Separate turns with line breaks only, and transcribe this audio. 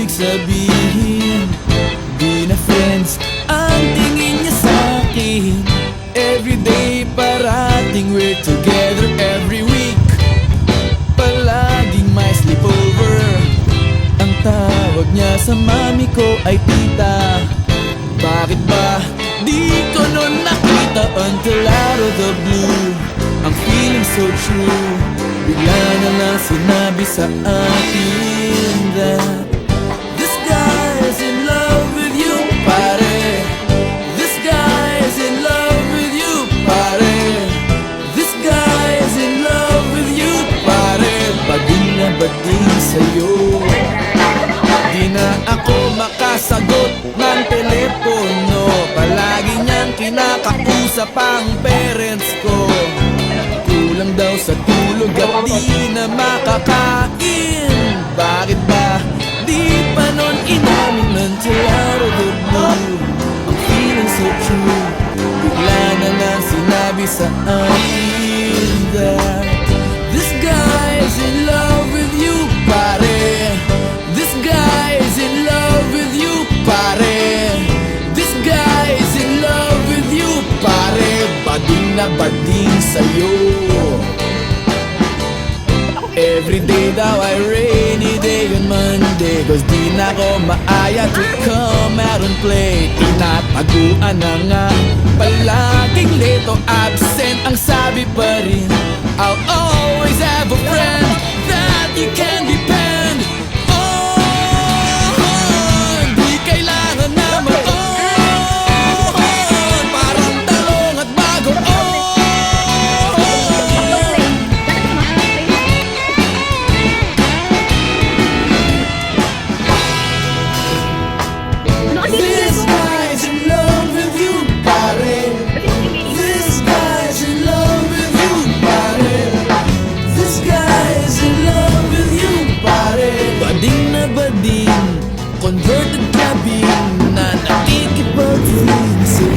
ibig sabihin, di na friends ang tingin niya sa'kin. Everyday parating we're together every week. Palaging may sleepover. Ang tawag niya sa mami ko ay tita. Bakit ba di ko nun nakita until out of the blue? Ang feeling so true, bigla na lang sinabi sa akin that this guy is in love with you, pare. This guy is in love with you, pare. This guy is in love with you, pare. Bading na bading sa'yo. Di na ako makasagot ng telepono. Palagi niyang kinakausap ang parents ko. Kulang daw sa tulog at di na makakain. Bakit ba di pa nun inamin until out of the blue? I'm feeling so true, bigla na lang sinabi sa akin that this guy is in love with you, pare. This guy is in love with you, pare. This guy is in love with you, pare. Bading na bading sa'yo. Everyday daw ay rainy day on Monday, cause di na ko maaya to come out and play. Tinataguan na nga, palaging late o absent. Ang sabi pa rin, I'll always have a friend that you can depend on. Di kailangan na ma-on, parang talong at bago on. This guy's in love with you, pare. This guy's in love with you, pare. This guy's in love with you, pare. Bading na bading, converted cabin na nakikipag-feeling sa'yo.